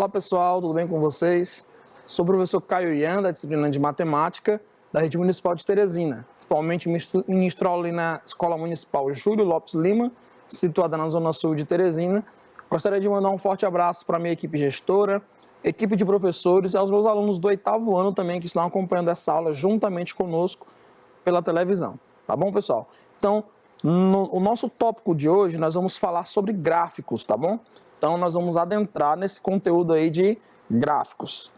Olá pessoal, tudo bem com vocês? Sou o professor Caio Ian, da disciplina de Matemática da Rede Municipal de Teresina. Atualmente ministro aula ali na Escola Municipal Júlio Lopes Lima, situada na Zona Sul de Teresina. Gostaria de mandar um forte abraço para a minha equipe gestora, equipe de professores e aos meus alunos do 8º ano também que estão acompanhando essa aula juntamente conosco pela televisão. Tá bom, pessoal? Então, o nosso tópico de hoje, nós vamos falar sobre gráficos, tá bom? Então, nós vamos adentrar nesse conteúdo aí de gráficos.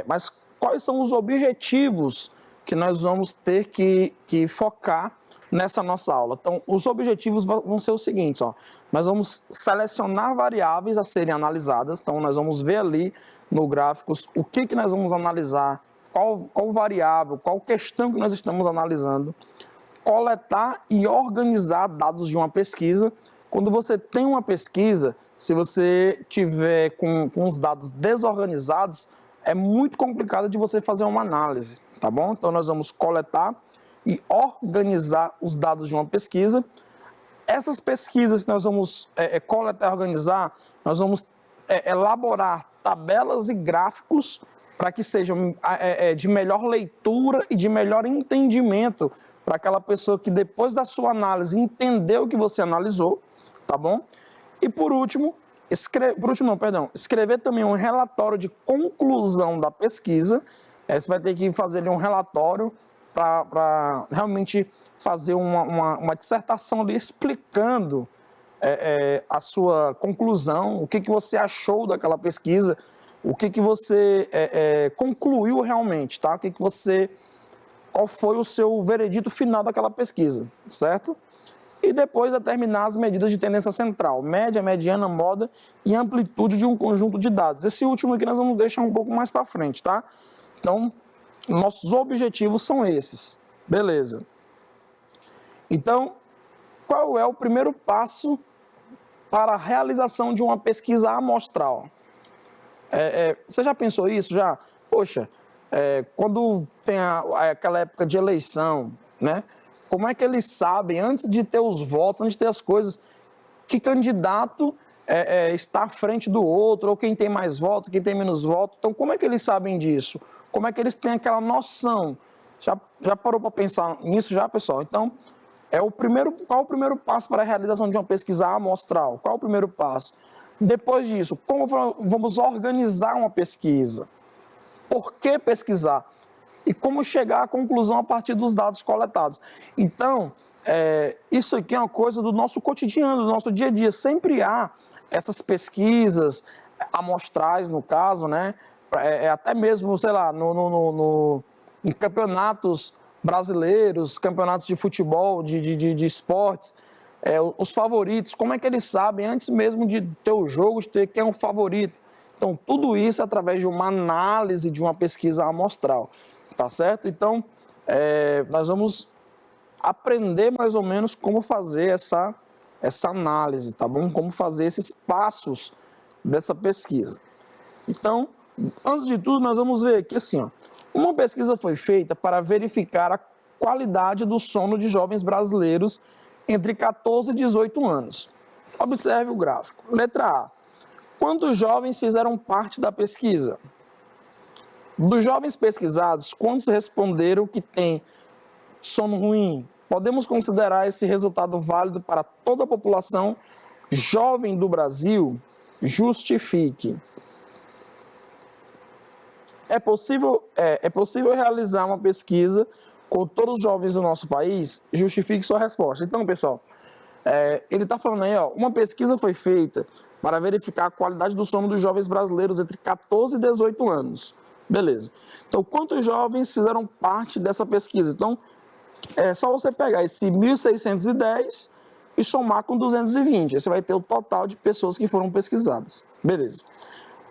Mas quais são os objetivos que nós vamos ter que focar nessa nossa aula? Então, os objetivos vão ser os seguintes, ó. Nós vamos selecionar variáveis a serem analisadas. Então, nós vamos ver ali no gráficos o que nós vamos analisar, qual variável, qual questão que nós estamos analisando, coletar e organizar dados de uma pesquisa. Quando você tem uma pesquisa, se você tiver com os dados desorganizados, é muito complicado de você fazer uma análise, tá bom? Então, nós vamos coletar e organizar os dados de uma pesquisa. Essas pesquisas que nós vamos coletar e organizar, nós vamos elaborar tabelas e gráficos para que sejam de melhor leitura e de melhor entendimento para aquela pessoa que depois da sua análise entendeu o que você analisou, tá bom? E por último, escrever também um relatório de conclusão da pesquisa. Você vai ter que fazer ali um relatório para realmente fazer uma dissertação ali explicando a sua conclusão, o que você achou daquela pesquisa, o que você concluiu realmente, tá? Qual foi o seu veredito final daquela pesquisa, certo? E depois determinar as medidas de tendência central, média, mediana, moda e amplitude de um conjunto de dados. Esse último aqui nós vamos deixar um pouco mais para frente, tá? Então, nossos objetivos são esses. Beleza. Então, qual é o primeiro passo para a realização de uma pesquisa amostral? Você já pensou isso? Já? Poxa, quando tem aquela época de eleição, né? Como é que eles sabem, antes de ter os votos, antes de ter as coisas, que candidato está à frente do outro, ou quem tem mais votos, quem tem menos votos? Então, como é que eles sabem disso? Como é que eles têm aquela noção? Já parou para pensar nisso já, pessoal? Então, qual é o primeiro passo para a realização de uma pesquisa amostral? Qual é o primeiro passo? Depois disso, como vamos organizar uma pesquisa? Por que pesquisar? E como chegar à conclusão a partir dos dados coletados. Então, isso aqui é uma coisa do nosso cotidiano, do nosso dia a dia. Sempre há essas pesquisas amostrais, no caso, né? Até mesmo, sei lá, em campeonatos brasileiros, campeonatos de futebol, de esportes, os favoritos, como é que eles sabem, antes mesmo de ter o jogo, de ter quem é um favorito? Então, tudo isso é através de uma análise de uma pesquisa amostral. Tá certo? Então, nós vamos aprender mais ou menos como fazer essa análise, tá bom? Como fazer esses passos dessa pesquisa. Então, antes de tudo, nós vamos ver aqui assim, ó, uma pesquisa foi feita para verificar a qualidade do sono de jovens brasileiros entre 14 e 18 anos. Observe o gráfico. Letra A. Quantos jovens fizeram parte da pesquisa? Dos jovens pesquisados, quantos responderam que têm sono ruim? Podemos considerar esse resultado válido para toda a população jovem do Brasil? Justifique. É possível realizar uma pesquisa com todos os jovens do nosso país? Justifique sua resposta. Então, pessoal, ele está falando aí, ó, uma pesquisa foi feita para verificar a qualidade do sono dos jovens brasileiros entre 14 e 18 anos. Beleza. Então, quantos jovens fizeram parte dessa pesquisa? Então, é só você pegar esse 1.610 e somar com 220. Aí você vai ter o total de pessoas que foram pesquisadas. Beleza.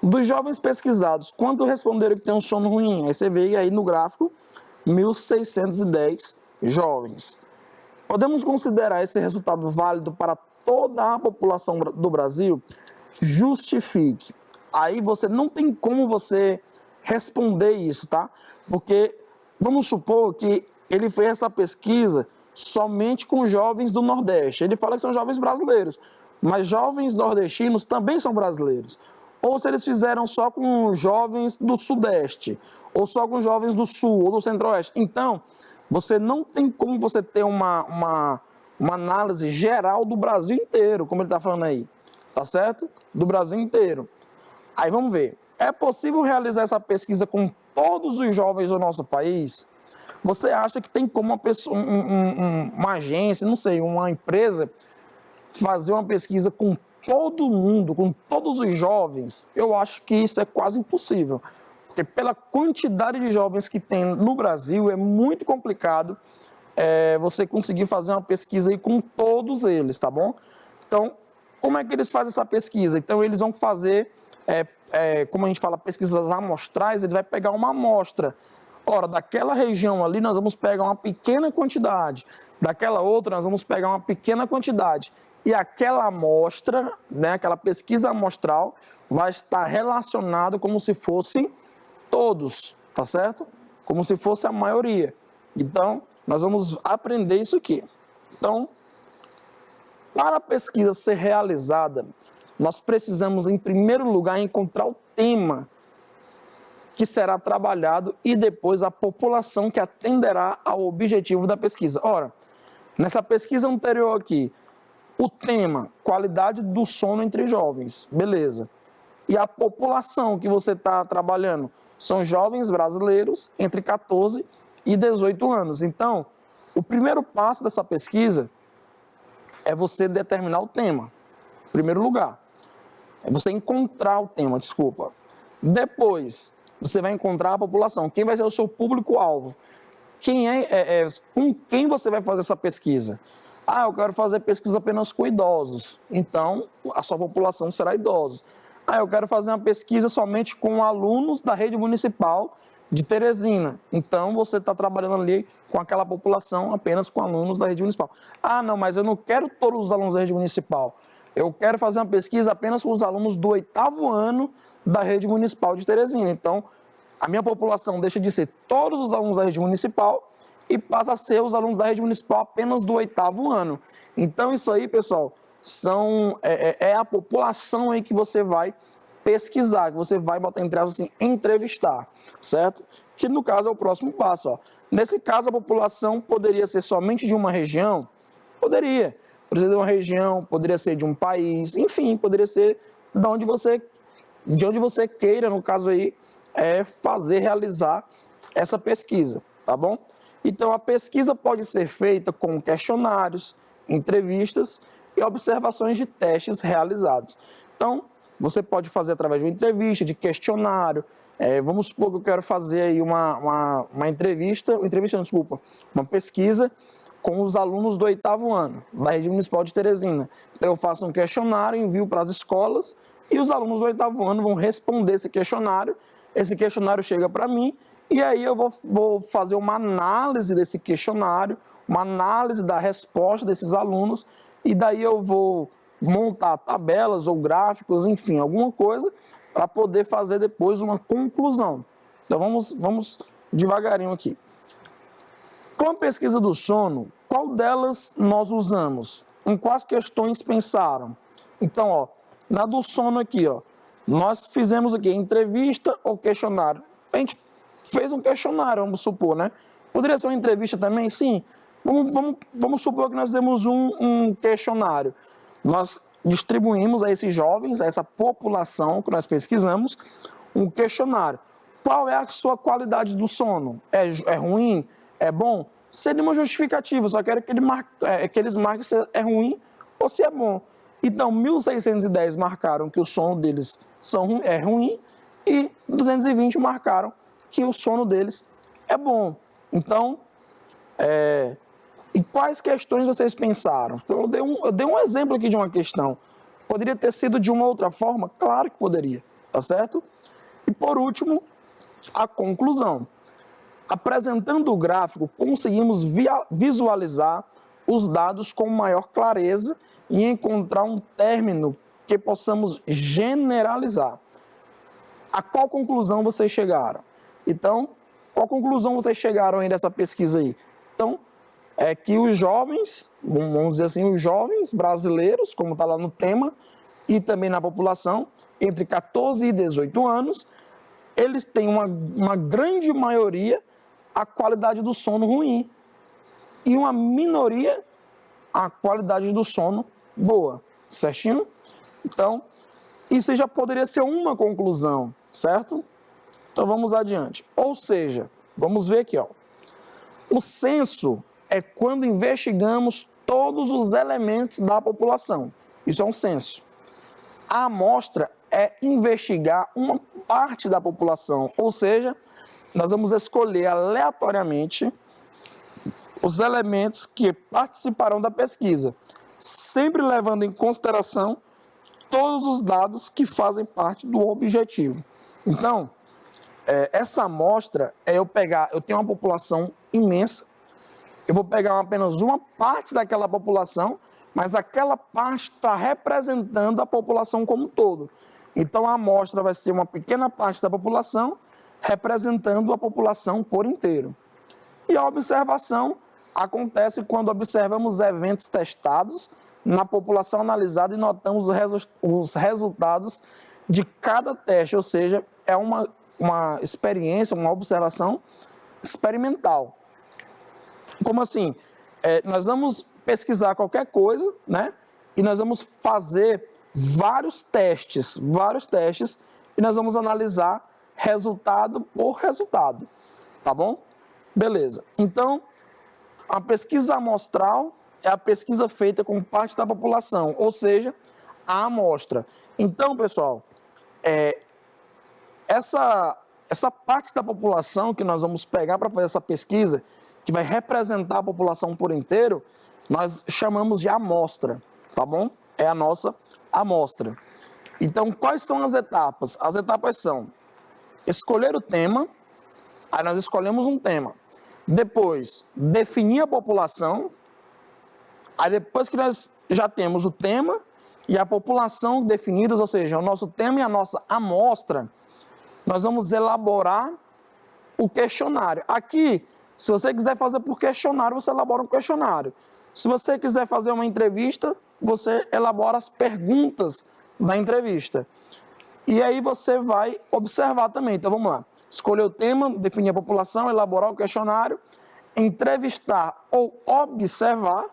Dos jovens pesquisados, quantos responderam que tem um sono ruim? Aí você vê aí no gráfico 1.610 jovens. Podemos considerar esse resultado válido para toda a população do Brasil? Justifique. Aí você não tem como você responder isso, tá? Porque vamos supor que ele fez essa pesquisa somente com jovens do Nordeste. Ele fala que são jovens brasileiros, mas jovens nordestinos também são brasileiros. ou se eles fizeram só com jovens do Sudeste, ou só com jovens do Sul ou do Centro-Oeste. Então, você não tem como você ter uma análise geral do Brasil inteiro, como ele está falando aí, tá certo? Do Brasil inteiro. Aí vamos ver, é possível realizar essa pesquisa com todos os jovens do nosso país? Você acha que tem como uma agência, não sei, uma empresa, fazer uma pesquisa com todo mundo, com todos os jovens? Eu acho que isso é quase impossível. Porque pela quantidade de jovens que tem no Brasil, é muito complicado você conseguir fazer uma pesquisa aí com todos eles, tá bom? Então, como é que eles fazem essa pesquisa? Então, eles vão fazer, como a gente fala, pesquisas amostrais, ele vai pegar uma amostra. Ora, daquela região ali nós vamos pegar uma pequena quantidade, daquela outra nós vamos pegar uma pequena quantidade. E aquela amostra, né, aquela pesquisa amostral, vai estar relacionada como se fosse todos, tá certo? Como se fosse a maioria. Então, nós vamos aprender isso aqui. Então, para a pesquisa ser realizada, nós precisamos, em primeiro lugar, encontrar o tema que será trabalhado e depois a população que atenderá ao objetivo da pesquisa. Ora, nessa pesquisa anterior aqui, o tema, qualidade do sono entre jovens, beleza. E a população que você está trabalhando são jovens brasileiros entre 14 e 18 anos. Então, o primeiro passo dessa pesquisa é você determinar o tema, em primeiro lugar. É você encontrar o tema, desculpa. Depois, você vai encontrar a população. Quem vai ser o seu público-alvo? Com quem você vai fazer essa pesquisa? Ah, eu quero fazer pesquisa apenas com idosos. Então, a sua população será idosos. Ah, eu quero fazer uma pesquisa somente com alunos da rede municipal de Teresina. Então, você está trabalhando ali com aquela população apenas com alunos da rede municipal. Ah, não, mas eu não quero todos os alunos da rede municipal. Eu quero fazer uma pesquisa apenas com os alunos do 8º ano da rede municipal de Teresina. Então, a minha população deixa de ser todos os alunos da rede municipal e passa a ser os alunos da rede municipal apenas do 8º ano. Então, isso aí, pessoal, é a população aí que você vai pesquisar, que você vai botar entre aspas assim, entrevistar, certo? Que no caso é o próximo passo. Ó. Nesse caso, a população poderia ser somente de uma região? Poderia. Poderia ser de uma região, poderia ser de um país, enfim, poderia ser de onde você queira, no caso aí, realizar essa pesquisa, tá bom? Então, a pesquisa pode ser feita com questionários, entrevistas e observações de testes realizados. Então, você pode fazer através de uma entrevista, de questionário. Vamos supor que eu quero fazer aí uma pesquisa com os alunos do 8º ano, da rede municipal de Teresina. Então, eu faço um questionário, envio para as escolas e os alunos do 8º ano vão responder esse questionário chega para mim e aí eu vou fazer uma análise desse questionário, uma análise da resposta desses alunos e daí eu vou montar tabelas ou gráficos, enfim, alguma coisa para poder fazer depois uma conclusão. Então vamos devagarinho aqui. Com a pesquisa do sono, qual delas nós usamos? Em quais questões pensaram? Então, ó, na do sono aqui, ó, nós fizemos aqui entrevista ou questionário. A gente fez um questionário, vamos supor, né? Poderia ser uma entrevista também? Sim. Vamos supor que nós fizemos um questionário. Nós distribuímos a esses jovens, a essa população que nós pesquisamos, um questionário. Qual é a sua qualidade do sono? É ruim? É bom? Seria uma justificativa, só quero que eles marquem se é ruim ou se é bom. Então, 1.610 marcaram que o sono deles é ruim e 220 marcaram que o sono deles é bom. Então, e quais questões vocês pensaram? Então, eu dei um exemplo aqui de uma questão. Poderia ter sido de uma outra forma? Claro que poderia, tá certo? E por último, a conclusão. Apresentando o gráfico, conseguimos visualizar os dados com maior clareza e encontrar um término que possamos generalizar. A qual conclusão vocês chegaram? Então, qual conclusão vocês chegaram aí dessa pesquisa aí? Então, é que os jovens, vamos dizer assim, os jovens brasileiros, como está lá no tema, e também na população, entre 14 e 18 anos, eles têm uma grande maioria a qualidade do sono ruim e uma minoria a qualidade do sono boa, certinho? Então, isso já poderia ser uma conclusão, certo? Então vamos adiante. Ou seja, vamos ver aqui, ó. O censo é quando investigamos todos os elementos da população. Isso é um censo. A amostra é investigar uma parte da população, ou seja, nós vamos escolher aleatoriamente os elementos que participarão da pesquisa, sempre levando em consideração todos os dados que fazem parte do objetivo. Então, essa amostra é eu tenho uma população imensa, eu vou pegar apenas uma parte daquela população, mas aquela parte está representando a população como um todo. Então, a amostra vai ser uma pequena parte da população, representando a população por inteiro. E a observação acontece quando observamos eventos testados na população analisada e notamos os resultados de cada teste, ou seja, é uma experiência, uma observação experimental. Como assim? Nós vamos pesquisar qualquer coisa, né? E nós vamos fazer vários testes, e nós vamos analisar resultado por resultado, tá bom? Beleza. Então, a pesquisa amostral é a pesquisa feita com parte da população, ou seja, a amostra. Então, pessoal, essa parte da população que nós vamos pegar para fazer essa pesquisa, que vai representar a população por inteiro, nós chamamos de amostra, tá bom? É a nossa amostra. Então, quais são as etapas? As etapas são escolher o tema, aí nós escolhemos um tema. Depois, definir a população. Aí depois que nós já temos o tema e a população definidas, ou seja, o nosso tema e a nossa amostra, nós vamos elaborar o questionário. Aqui, se você quiser fazer por questionário, você elabora um questionário. Se você quiser fazer uma entrevista, você elabora as perguntas da entrevista. E aí você vai observar também. Então vamos lá. Escolher o tema, definir a população, elaborar o questionário, entrevistar ou observar,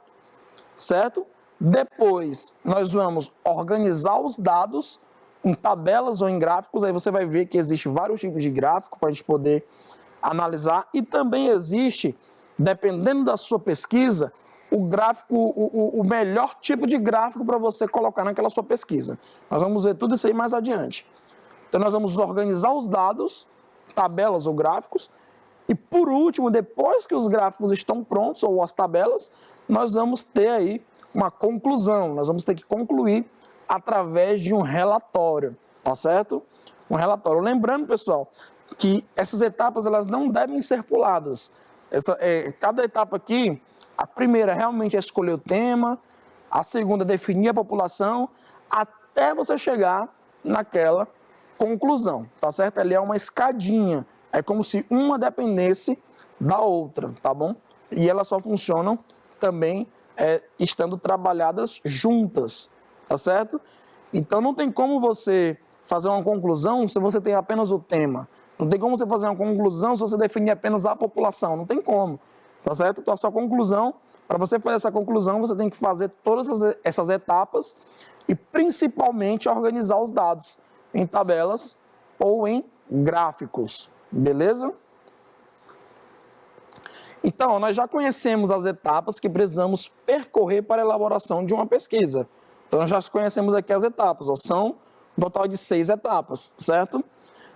certo? Depois nós vamos organizar os dados em tabelas ou em gráficos. Aí você vai ver que existe vários tipos de gráfico para a gente poder analisar. E também existe, dependendo da sua pesquisa, o gráfico, o melhor tipo de gráfico para você colocar naquela sua pesquisa. Nós vamos ver tudo isso aí mais adiante. Então nós vamos organizar os dados, tabelas ou gráficos, e por último, depois que os gráficos estão prontos, ou as tabelas, nós vamos ter aí uma conclusão, nós vamos ter que concluir através de um relatório, tá certo? Um relatório. Lembrando, pessoal, que essas etapas elas não devem ser puladas. Cada etapa aqui, a primeira realmente é escolher o tema, a segunda é definir a população, até você chegar naquela conclusão, tá certo? Ali é uma escadinha, é como se uma dependesse da outra, tá bom? E elas só funcionam também estando trabalhadas juntas, tá certo? Então não tem como você fazer uma conclusão se você tem apenas o tema. Não tem como você fazer uma conclusão se você definir apenas a população, não tem como, tá certo? Então a sua conclusão, para você fazer essa conclusão, você tem que fazer todas essas etapas e principalmente organizar os dados em tabelas ou em gráficos, beleza? Então, nós já conhecemos as etapas que precisamos percorrer para a elaboração de uma pesquisa. Então, nós já conhecemos aqui as etapas, são um total de 6 etapas, certo?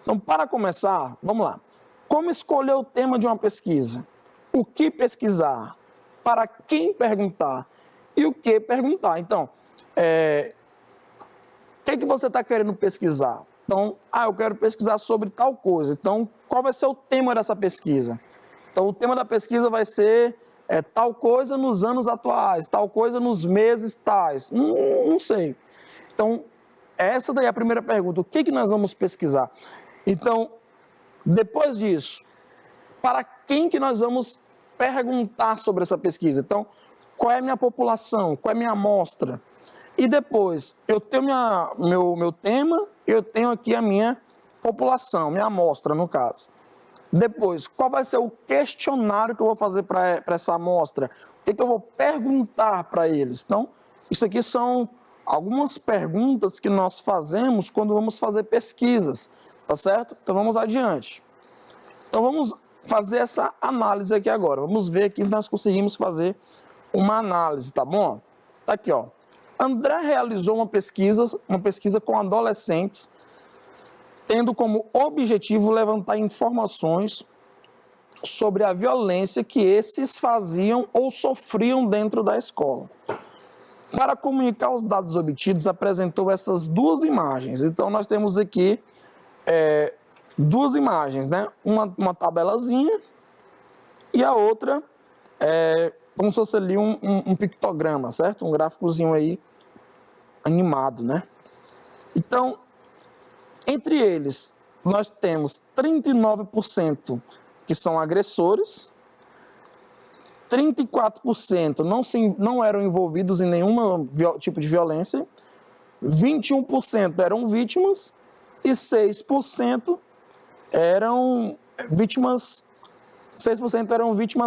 Então, para começar, vamos lá. Como escolher o tema de uma pesquisa? O que pesquisar? Para quem perguntar? E o que perguntar? Então, o que você está querendo pesquisar? Então, eu quero pesquisar sobre tal coisa. Então, qual vai ser o tema dessa pesquisa? Então, o tema da pesquisa vai ser tal coisa nos anos atuais, tal coisa nos meses tais. Não sei. Então, essa daí é a primeira pergunta. O que nós vamos pesquisar? Então, depois disso, para quem que nós vamos perguntar sobre essa pesquisa? Então, qual é a minha população? Qual é a minha amostra? E depois, eu tenho meu tema, eu tenho aqui a minha população, minha amostra, no caso. Depois, qual vai ser o questionário que eu vou fazer para essa amostra? O que eu vou perguntar para eles? Então, isso aqui são algumas perguntas que nós fazemos quando vamos fazer pesquisas, tá certo? Então, vamos adiante. Então, vamos fazer essa análise aqui agora. Vamos ver aqui se nós conseguimos fazer uma análise, tá bom? Tá aqui, ó. André realizou uma pesquisa com adolescentes, tendo como objetivo levantar informações sobre a violência que esses faziam ou sofriam dentro da escola. Para comunicar os dados obtidos, apresentou essas duas imagens. Então, nós temos aqui duas imagens, né? Uma tabelazinha e a outra como se fosse ali um pictograma, certo? Um gráficozinho aí animado, né? Então, entre eles, nós temos 39% que são agressores, 34% não eram envolvidos em nenhum tipo de violência, 21% eram vítimas e 6% eram vítimas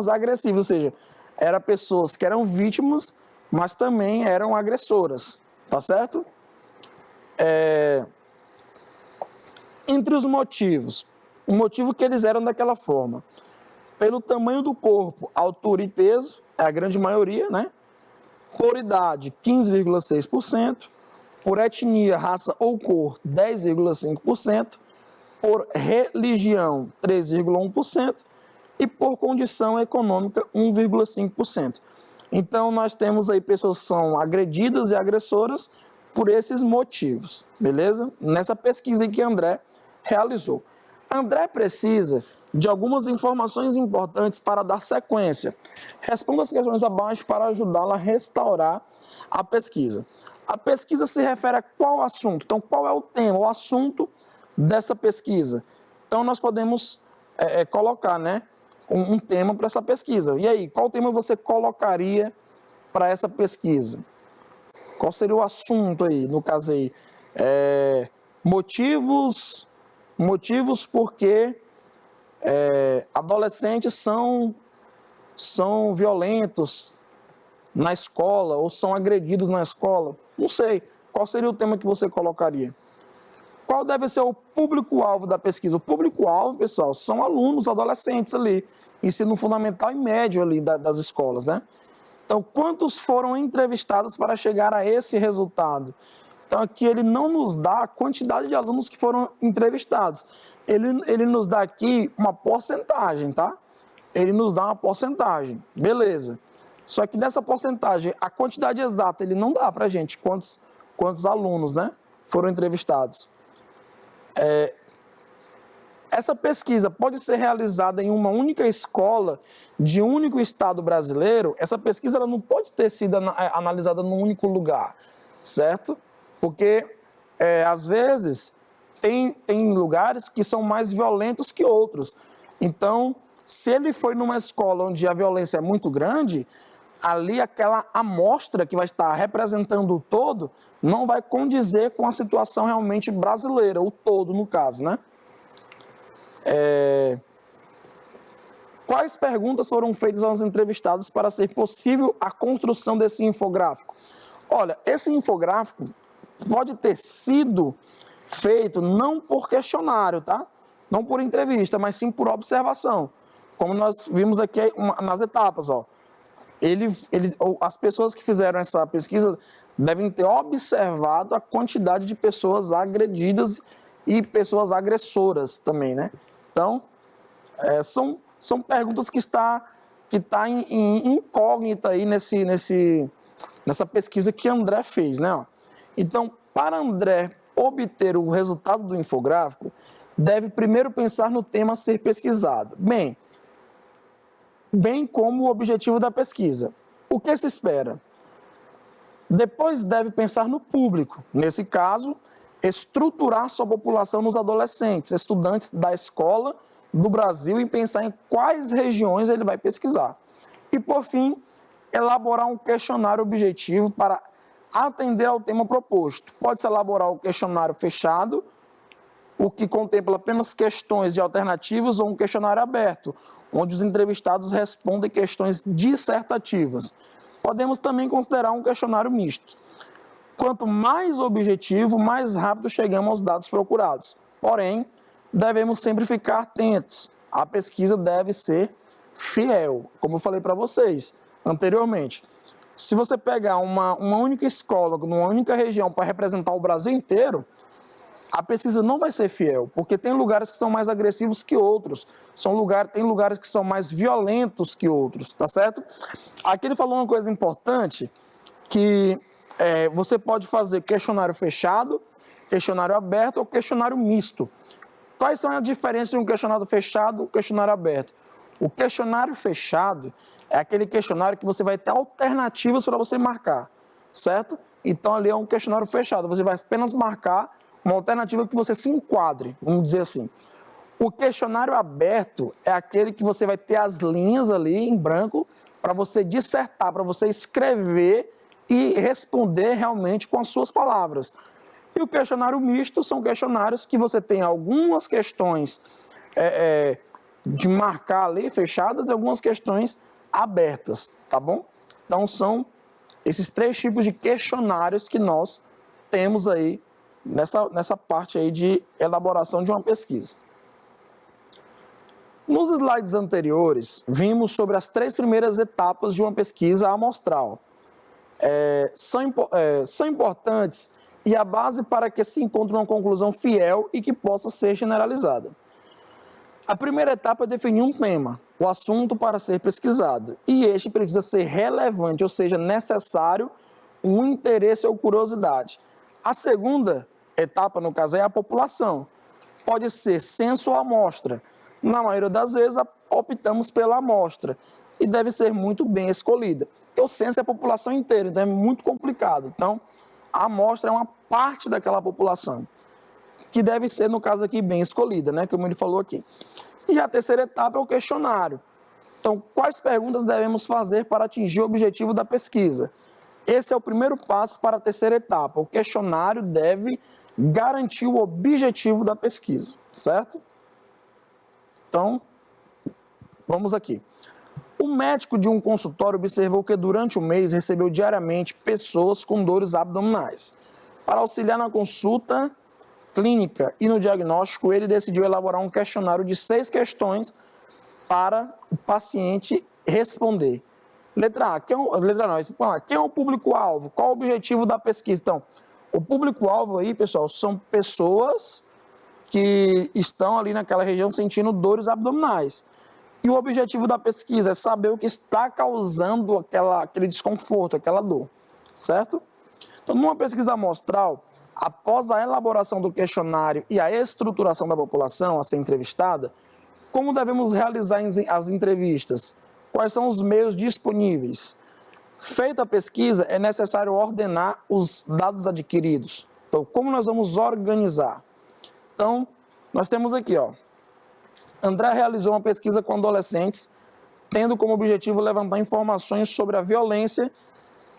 agressivas, ou seja, eram pessoas que eram vítimas, mas também eram agressoras, tá certo? Entre os motivos, o motivo que eles eram daquela forma, pelo tamanho do corpo, altura e peso, é a grande maioria, né? Por idade, 15,6%, por etnia, raça ou cor, 10,5%, por religião, 3,1%, e por condição econômica, 1,5%. Então, nós temos aí pessoas que são agredidas e agressoras por esses motivos, beleza? Nessa pesquisa que André realizou. André precisa de algumas informações importantes para dar sequência. Responda as questões abaixo para ajudá-la a restaurar a pesquisa. A pesquisa se refere a qual assunto? Então, qual é o tema, o assunto dessa pesquisa? Então, nós podemos colocar, né, um tema para essa pesquisa. E aí, qual tema você colocaria para essa pesquisa? Qual seria o assunto aí, no caso aí? Motivos porque adolescentes são violentos na escola ou são agredidos na escola. Não sei. Qual seria o tema que você colocaria? Qual deve ser o público-alvo da pesquisa? O público-alvo, pessoal, são alunos, adolescentes ali, ensino fundamental e médio ali das escolas, né? Então, quantos foram entrevistados para chegar a esse resultado? Então, aqui ele não nos dá a quantidade de alunos que foram entrevistados. Ele nos dá aqui uma porcentagem, tá? Ele nos dá uma porcentagem, beleza. Só que dessa porcentagem, a quantidade exata, ele não dá para a gente quantos alunos, né, foram entrevistados. Essa pesquisa pode ser realizada em uma única escola de um único estado brasileiro. Essa pesquisa ela não pode ter sido analisada num único lugar, certo? Porque, às vezes, tem lugares que são mais violentos que outros. Então, se ele foi numa escola onde a violência é muito grande, ali aquela amostra que vai estar representando o todo não vai condizer com a situação realmente brasileira, o todo no caso, né? Quais perguntas foram feitas aos entrevistados para ser possível a construção desse infográfico? Olha, esse infográfico pode ter sido feito não por questionário, tá? Não por entrevista, mas sim por observação. Como nós vimos aqui nas etapas, ó. As pessoas que fizeram essa pesquisa devem ter observado a quantidade de pessoas agredidas e pessoas agressoras também, né? Então, são perguntas que está em incógnita aí nessa pesquisa que André fez, né? Ó. Então, para André obter o resultado do infográfico, deve primeiro pensar no tema a ser pesquisado, bem como o objetivo da pesquisa. O que se espera? Depois deve pensar no público, nesse caso, estruturar sua população nos adolescentes, estudantes da escola do Brasil e pensar em quais regiões ele vai pesquisar. E, por fim, elaborar um questionário objetivo para atender ao tema proposto. Pode-se elaborar o questionário fechado, o que contempla apenas questões e alternativas, ou um questionário aberto, onde os entrevistados respondem questões dissertativas. Podemos também considerar um questionário misto. Quanto mais objetivo, mais rápido chegamos aos dados procurados. Porém, devemos sempre ficar atentos. A pesquisa deve ser fiel, como eu falei para vocês anteriormente. Se você pegar uma única escola, numa única região, para representar o Brasil inteiro, a pesquisa não vai ser fiel, porque tem lugares que são mais agressivos que outros, tem lugares que são mais violentos que outros, tá certo? Aqui ele falou uma coisa importante, que você pode fazer questionário fechado, questionário aberto ou questionário misto. Quais são as diferenças de um questionário fechado e um questionário aberto? O questionário fechado é aquele questionário que você vai ter alternativas para você marcar, certo? Então ali é um questionário fechado, você vai apenas marcar uma alternativa que você se enquadre, vamos dizer assim. O questionário aberto é aquele que você vai ter as linhas ali em branco para você dissertar, para você escrever e responder realmente com as suas palavras. E o questionário misto são questionários que você tem algumas questões de marcar ali fechadas e algumas questões abertas, tá bom? Então são esses 3 tipos de questionários que nós temos aí nessa parte aí de elaboração de uma pesquisa. Nos slides anteriores, vimos sobre as 3 primeiras etapas de uma pesquisa amostral. São importantes e a base para que se encontre uma conclusão fiel e que possa ser generalizada. A primeira etapa é definir um tema, o assunto para ser pesquisado, e este precisa ser relevante, ou seja, necessário, um interesse ou curiosidade. A segunda etapa, no caso, é a população. Pode ser censo ou amostra. Na maioria das vezes, optamos pela amostra, e deve ser muito bem escolhida. Porque o censo é a população inteira, então é muito complicado. Então, a amostra é uma parte daquela população, que deve ser, no caso aqui, bem escolhida, né? Como ele falou aqui. E a terceira etapa é o questionário. Então, quais perguntas devemos fazer para atingir o objetivo da pesquisa? Esse é o primeiro passo para a terceira etapa. O questionário deve garantir o objetivo da pesquisa, certo? Então, vamos aqui. O médico de um consultório observou que durante o mês recebeu diariamente pessoas com dores abdominais. Para auxiliar na consulta clínica e no diagnóstico, ele decidiu elaborar um questionário de 6 questões para o paciente responder. Letra A, quem é o público-alvo? Qual o objetivo da pesquisa? Então, o público-alvo aí, pessoal, são pessoas que estão ali naquela região sentindo dores abdominais. E o objetivo da pesquisa é saber o que está causando aquele desconforto, aquela dor, certo? Então, numa pesquisa amostral, após a elaboração do questionário e a estruturação da população a ser entrevistada, como devemos realizar as entrevistas? Quais são os meios disponíveis? Feita a pesquisa, é necessário ordenar os dados adquiridos. Então, como nós vamos organizar? Então, nós temos aqui, ó. André realizou uma pesquisa com adolescentes, tendo como objetivo levantar informações sobre a violência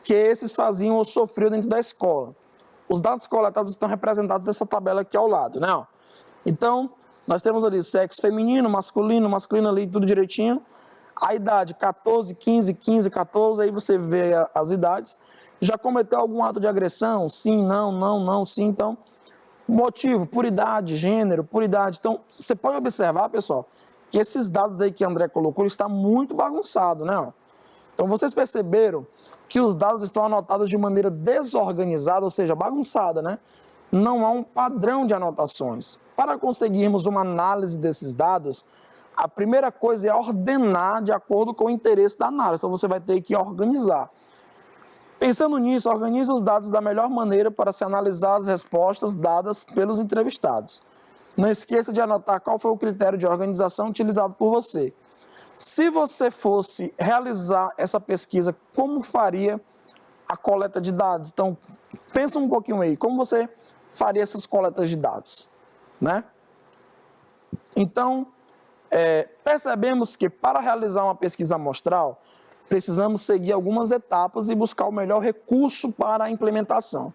que esses faziam ou sofriam dentro da escola. Os dados coletados estão representados nessa tabela aqui ao lado, né? Então, nós temos ali sexo feminino, masculino ali, tudo direitinho. A idade, 14, 15, 14, aí você vê as idades. Já cometeu algum ato de agressão? Sim, não, sim. Então, motivo, por idade, gênero, por idade. Então, você pode observar, pessoal, que esses dados aí que André colocou está muito bagunçado, né? Então, vocês perceberam que os dados estão anotados de maneira desorganizada, ou seja, bagunçada, né? Não há um padrão de anotações. Para conseguirmos uma análise desses dados, a primeira coisa é ordenar de acordo com o interesse da análise. Então, você vai ter que organizar. Pensando nisso, organize os dados da melhor maneira para se analisar as respostas dadas pelos entrevistados. Não esqueça de anotar qual foi o critério de organização utilizado por você. Se você fosse realizar essa pesquisa, como faria a coleta de dados? Então, pensa um pouquinho aí, como você faria essas coletas de dados, né? Então, percebemos que para realizar uma pesquisa amostral, precisamos seguir algumas etapas e buscar o melhor recurso para a implementação.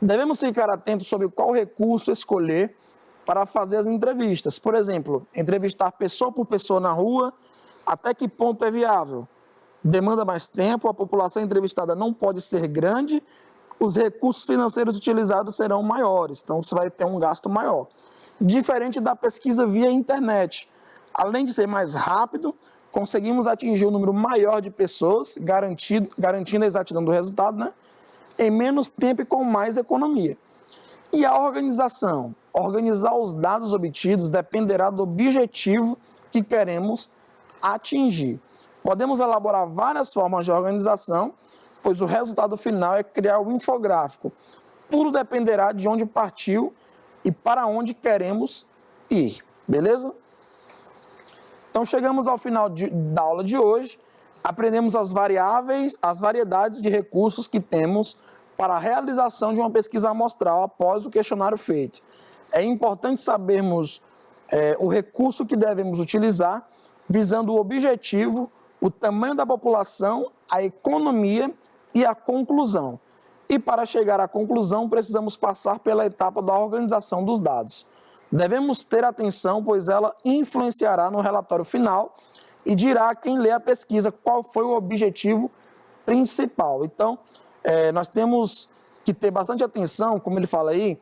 Devemos ficar atentos sobre qual recurso escolher para fazer as entrevistas. Por exemplo, entrevistar pessoa por pessoa na rua, até que ponto é viável? Demanda mais tempo, a população entrevistada não pode ser grande, os recursos financeiros utilizados serão maiores, então você vai ter um gasto maior. Diferente da pesquisa via internet. Além de ser mais rápido, conseguimos atingir um número maior de pessoas, garantindo a exatidão do resultado, né? Em menos tempo e com mais economia. E a organização? Organizar os dados obtidos dependerá do objetivo que queremos atingir. Podemos elaborar várias formas de organização, pois o resultado final é criar um infográfico. Tudo dependerá de onde partiu e para onde queremos ir, beleza? Então chegamos ao final da aula de hoje, aprendemos as variedades de recursos que temos para a realização de uma pesquisa amostral após o questionário feito. É importante sabermos o recurso que devemos utilizar, visando o objetivo, o tamanho da população, a economia e a conclusão. E para chegar à conclusão, precisamos passar pela etapa da organização dos dados. Devemos ter atenção, pois ela influenciará no relatório final e dirá a quem lê a pesquisa qual foi o objetivo principal. Então, nós temos que ter bastante atenção, como ele fala aí,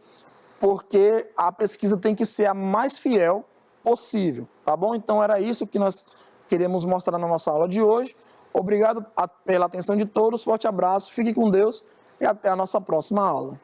porque a pesquisa tem que ser a mais fiel possível, tá bom? Então, era isso que nós queremos mostrar na nossa aula de hoje. Obrigado pela atenção de todos, forte abraço, fique com Deus e até a nossa próxima aula.